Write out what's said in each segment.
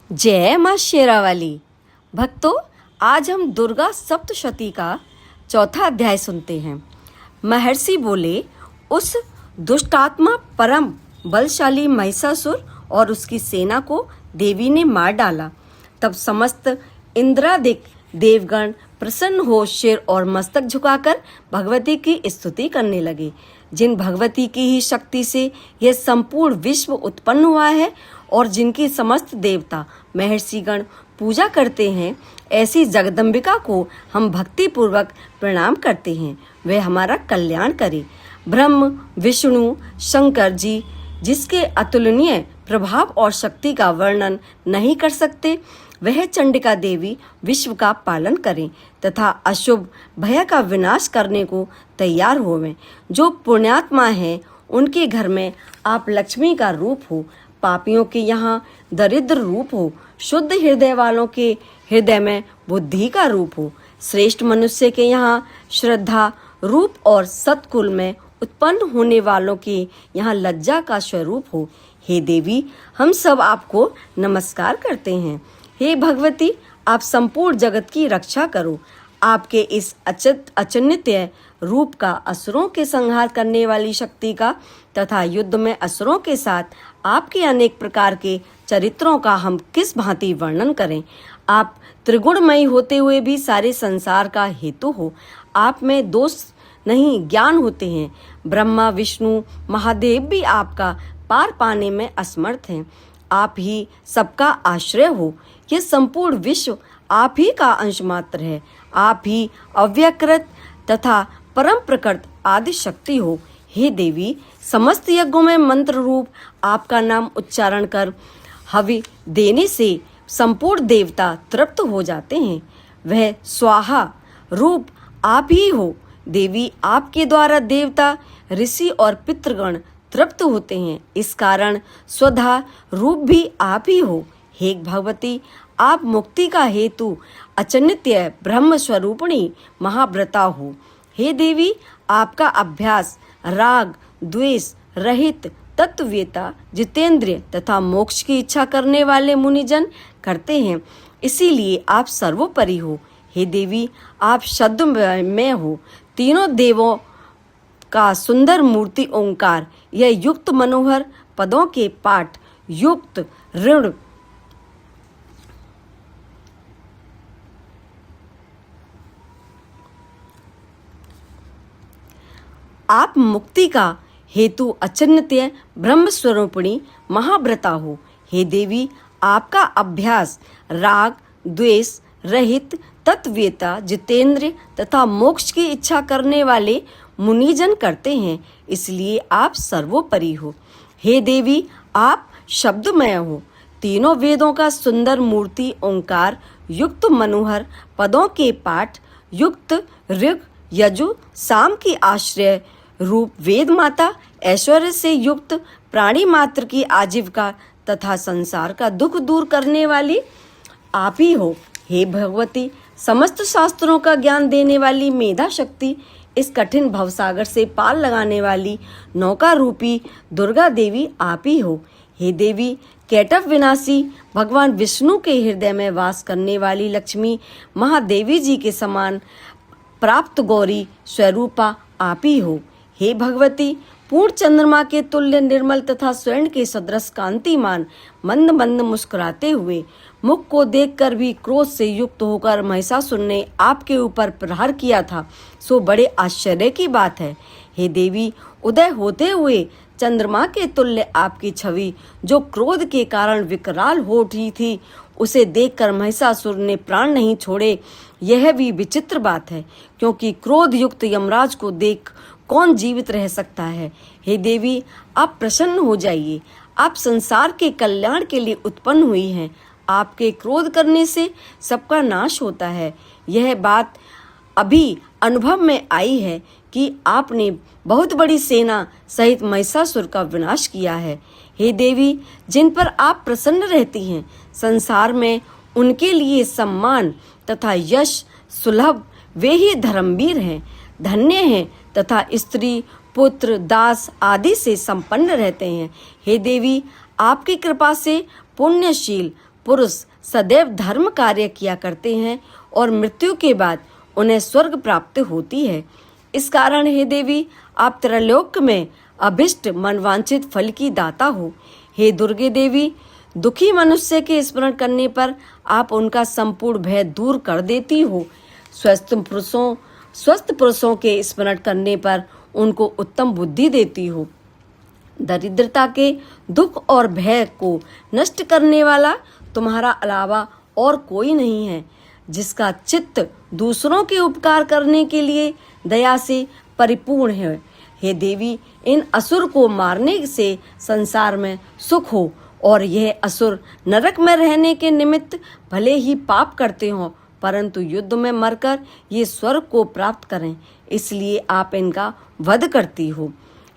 जय माँ शेरावाली। भक्तों, आज हम दुर्गा सप्तशती का चौथा अध्याय सुनते हैं। महर्षि बोले, उस दुष्टात्मा परम बलशाली महिषासुर और उसकी सेना को देवी ने मार डाला। तब समस्त इंद्रादिक देवगण प्रसन्न हो सिर और मस्तक झुकाकर भगवती की स्तुति करने लगे। जिन भगवती की ही शक्ति से यह संपूर्ण विश्व उत्पन्न हुआ है और जिनकी समस्त देवता महर्षिगण पूजा करते हैं, ऐसी जगदम्बिका को हम भक्ति पूर्वक प्रणाम करते हैं। वह हमारा कल्याण करे। ब्रह्म, विष्णु, शंकर जी जिसके अतुलनीय प्रभाव और शक्ति का वर्णन नहीं कर सकते, वह चंडिका देवी विश्व का पालन करें तथा अशुभ भय का विनाश करने को तैयार होवें। जो पुण्यात्मा हैं, उनके घर में आप लक्ष्मी का रूप हो, पापियों के यहाँ दरिद्र रूप हो, शुद्ध हृदय वालों के हृदय में बुद्धि का रूप हो, श्रेष्ठ मनुष्य के यहाँ श्रद्धा रूप और सत्कुल में उत्पन्न होने वालों के यहाँ लज्जा का स्वरूप हो। हे देवी, हम सब आपको नमस्कार करते हैं। हे भगवती, आप संपूर्ण जगत की रक्षा करो। आपके इस अचिन्त्य रूप का असुरों के संहार करने वाली शक्ति का तथा युद्ध में असुरों के साथ आपके अनेक प्रकार के चरित्रों का हम किस भांति वर्णन करें। आप त्रिगुणमयी होते हुए भी सारे संसार का हेतु हो। आप में दोष नहीं, ज्ञान होते हैं। ब्रह्मा, विष्णु, महादेव भी आपका पार पाने में असमर्थ हैं। आप ही सबका आश्रय हो। यह संपूर्ण विश्व आप ही का अंश मात्र है। आप ही अव्यकृत तथा परम प्रकृत आदि शक्ति हो। हे देवी, समस्त यज्ञों में मंत्र रूप आपका नाम उच्चारण कर हवि देने से संपूर्ण देवता तृप्त हो जाते हैं। वह स्वाहा रूप आप ही हो। देवी, आपके द्वारा देवता, ऋषि और पितृगण तृप्त होते हैं। इस कारण स्वधा रूप भी आप ही हो। हे भगवती, आप मुक्ति का हेतु अचिन्त्य ब्रह्म स्वरूपिणी महाव्रता हो। हे देवी, आपका अभ्यास राग द्वेष रहित तत्ववेता, जितेंद्रिय तथा मोक्ष की इच्छा करने वाले मुनिजन करते हैं, इसीलिए आप सर्वोपरि हो। हे देवी, आप शब्दमय हो। तीनों देवों का सुंदर मूर्ति ओंकार, यह युक्त मनोहर पदों के पाठ युक्त ऋण आप मुक्ति का हेतु अचिन्त्य ब्रह्म स्वरूपिणी महाव्रता हो। हे देवी, आपका अभ्यास राग द्वेष रहित तत्ववेता, जितेंद्र तथा मोक्ष की इच्छा करने वाले मुनिजन करते हैं, इसलिए आप सर्वोपरि हो। हे देवी, आप शब्दमय हो। तीनों वेदों का सुंदर मूर्ति ओंकार युक्त मनोहर पदों के पाठ युक्त ऋग यजु साम की आश्रय रूप वेद माता, ऐश्वर्य से युक्त प्राणी मात्र की आजीविका तथा संसार का दुख दूर करने वाली आप ही हो। हे भगवती, समस्त शास्त्रों का ज्ञान देने वाली मेधा शक्ति, इस कठिन भवसागर से पार लगाने वाली नौका रूपी दुर्गा देवी आप ही हो। हे देवी, कैटव विनाशी भगवान विष्णु के हृदय में वास करने वाली लक्ष्मी महादेवी जी के समान प्राप्त गौरी स्वरूपा आप ही हो। हे भगवती, पूर्ण चंद्रमा के तुल्य निर्मल तथा स्वर्ण के सदृश कांतिमान मंद मंद मुस्कुराते हुए मुख को देखकर भी क्रोध से युक्त होकर महिषासुर ने आपके ऊपर प्रहार किया था, सो बड़े आश्चर्य की बात है। हे देवी, उदय होते हुए चंद्रमा के तुल्य आपकी छवि जो क्रोध के कारण विकराल हो उठी थी, उसे देखकर महिषासुर ने प्राण नहीं छोड़े। यह भी विचित्र बात है, क्योंकि क्रोध युक्त यमराज को देख कौन जीवित रह सकता है। हे देवी, आप प्रसन्न हो जाइए। आप संसार के कल्याण के लिए उत्पन्न हुई हैं। आपके क्रोध करने से सबका नाश होता है। यह बात अभी अनुभव में आई है कि आपने बहुत बड़ी सेना सहित महिषासुर का विनाश किया है। हे देवी, जिन पर आप प्रसन्न रहती हैं, संसार में उनके लिए सम्मान तथा यश सुलभ वे ही धर्मवीर हैं, धन्य हैं तथा स्त्री पुत्र दास आदि से संपन्न रहते हैं। हे देवी, आपकी कृपा से पुण्यशील पुरुष सदैव धर्म कार्य किया करते हैं और मृत्यु के बाद उन्हें स्वर्ग प्राप्त होती है। इस कारण हे देवी, आप त्रैलोक्य में अभिष्ट मनवांछित फल की दाता हो। हे दुर्गे देवी, दुखी मनुष्य के स्मरण करने पर आप उनका संपूर्ण भय दूर कर देती हो। स्वस्थ पुरुषों के स्मरण करने पर उनको उत्तम बुद्धि देती हो। दरिद्रता के दुख और भय को नष्ट करने वाला तुम्हारा अलावा और कोई नहीं है, जिसका चित्त दूसरों के उपकार करने के लिए दया से परिपूर्ण है। हे देवी, इन असुर को मारने से संसार में सुख हो और यह असुर नरक में रहने के निमित्त भले ही पाप करते हों, परंतु युद्ध में मरकर ये स्वर्ग को प्राप्त करें, इसलिए आप इनका वध करती हो।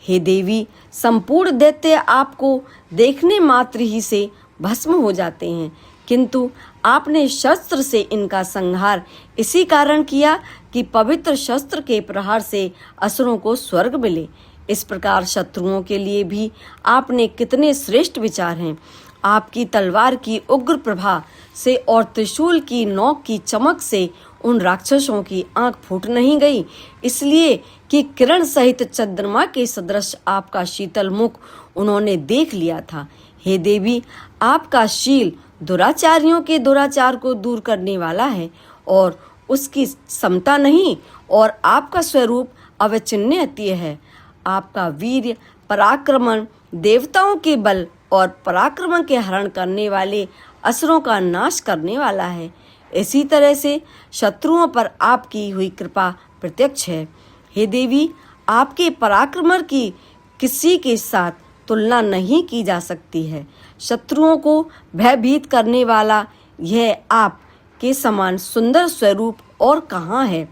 हे देवी, संपूर्ण दैत्य आपको देखने मात्र ही से भस्म हो जाते हैं, किंतु आपने शस्त्र से इनका संहार इसी कारण किया कि पवित्र शस्त्र के प्रहार से असुरों को स्वर्ग मिले। इस प्रकार शत्रुओं के लिए भी आपने कितने श्रेष्ठ विचार हैं। आपकी तलवार की उग्र प्रभा से और त्रिशूल की नोक की चमक से उन राक्षसों की आंख फूट नहीं गई, इसलिए कि किरण सहित चंद्रमा के सदृश आपका शीतल मुख उन्होंने देख लिया था। हे देवी, आपका शील दुराचारियों के दुराचार को दूर करने वाला है और उसकी समता नहीं, और आपका स्वरूप अविचिन्त्य है। आपका वीर्य पराक्रमण देवताओं के बल और पराक्रमण के हरण करने वाले असुरों का नाश करने वाला है। इसी तरह से शत्रुओं पर आपकी हुई कृपा प्रत्यक्ष है। हे देवी, आपके पराक्रमण की किसी के साथ तुलना नहीं की जा सकती है। शत्रुओं को भयभीत करने वाला यह आप के समान सुंदर स्वरूप और कहाँ है।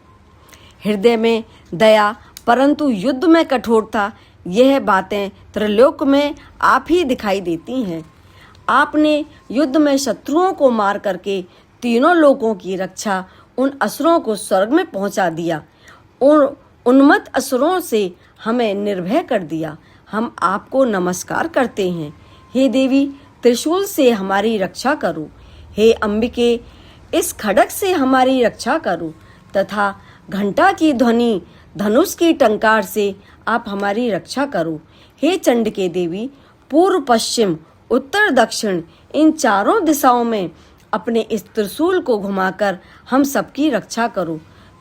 हृदय में दया परंतु युद्ध में कठोरता, यह बातें त्रिलोक में आप ही दिखाई देती हैं। आपने युद्ध में शत्रुओं को मार करके तीनों लोकों की रक्षा, उन असुरों को स्वर्ग में पहुंचा दिया, उन्मत्त असुरों से हमें निर्भय कर दिया। हम आपको नमस्कार करते हैं। हे देवी, त्रिशूल से हमारी रक्षा करो। हे अंबिके, इस खड्ग से हमारी रक्षा करो तथा घंटा की ध्वनि, धनुष की टंकार से आप हमारी रक्षा करो। हे चंडिके देवी, पूर्व पश्चिम उत्तर दक्षिण इन चारों दिशाओं में अपने इस त्रिशूल को घुमाकर हम सबकी रक्षा करो।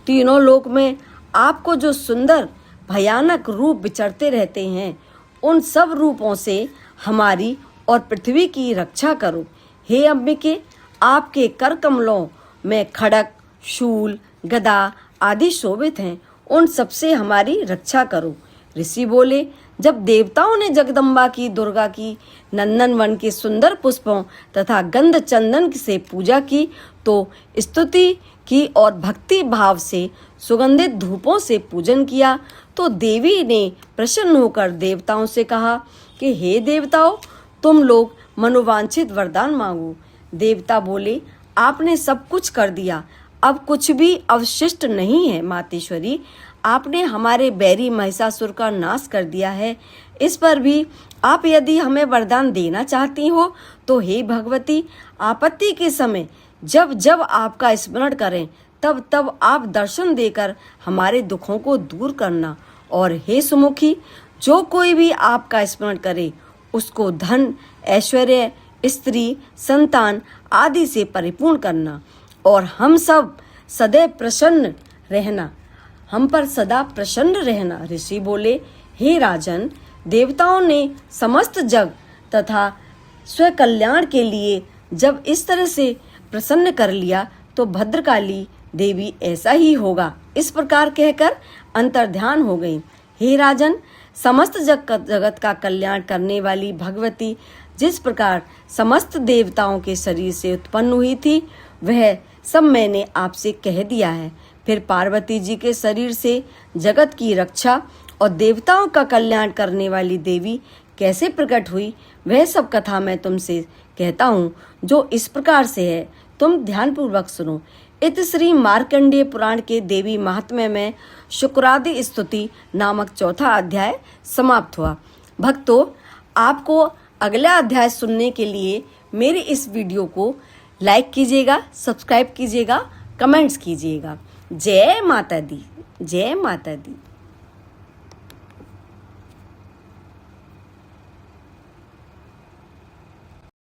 तीनों लोक में आपको जो सुंदर भयानक रूप विचरते रहते हैं, उन सब रूपों से हमारी और पृथ्वी की रक्षा करो। हे अंबिके, आपके कर कमलों में खड़ग, शूल, गदा आदि शोभित हैं, उन सबसे हमारी रक्षा करो। ऋषि बोले, जब देवताओं ने जगदम्बा की, दुर्गा की नंदन वन के सुंदर पुष्पों तथा गंध चंदन से पूजा की तो स्तुति की और भक्ति भाव से सुगंधित धूपों से पूजन किया, तो देवी ने प्रसन्न होकर देवताओं से कहा कि हे देवताओं, तुम लोग मनोवांछित वरदान मांगो। देवता बोले, आपने सब कुछ कर दिया, अब कुछ भी अवशिष्ट नहीं है। मातेश्वरी, आपने हमारे बैरी महिषासुर का नाश कर दिया है। इस पर भी आप यदि हमें वरदान देना चाहती हो तो हे भगवती, आपत्ति के समय जब जब आपका स्मरण करें तब तब आप दर्शन देकर हमारे दुखों को दूर करना। और हे सुमुखी, जो कोई भी आपका स्मरण करे उसको धन, ऐश्वर्य, स्त्री, संतान आदि से परिपूर्ण करना और हम पर सदा प्रसन्न रहना। ऋषि बोले, हे राजन, देवताओं ने समस्त जग तथा स्वकल्याण के लिए जब इस तरह से प्रसन्न कर लिया तो भद्रकाली देवी ऐसा ही होगा। इस प्रकार कहकर अंतर्ध्यान हो गई। हे राजन, समस्त जगत का कल्याण करने वाली भगवती जिस प्रकार समस्त देवताओं के शरीर से उत्पन्न हुई थी, वह सब मैंने आपसे कह दिया है। फिर पार्वती जी के शरीर से जगत की रक्षा और देवताओं का कल्याण करने वाली देवी कैसे प्रकट हुई, वह सब कथा मैं तुमसे कहता हूँ, जो इस प्रकार से है। तुम ध्यानपूर्वक सुनो। इत श्री मार्कंडेय पुराण के देवी महात्म्य में शुक्रादि स्तुति नामक चौथा अध्याय समाप्त हुआ। भक्तों, आपको अगला अध्याय सुनने के लिए मेरे इस वीडियो को लाइक कीजिएगा, सब्सक्राइब कीजिएगा, कमेंट्स कीजिएगा। जय माता दी, जय माता दी।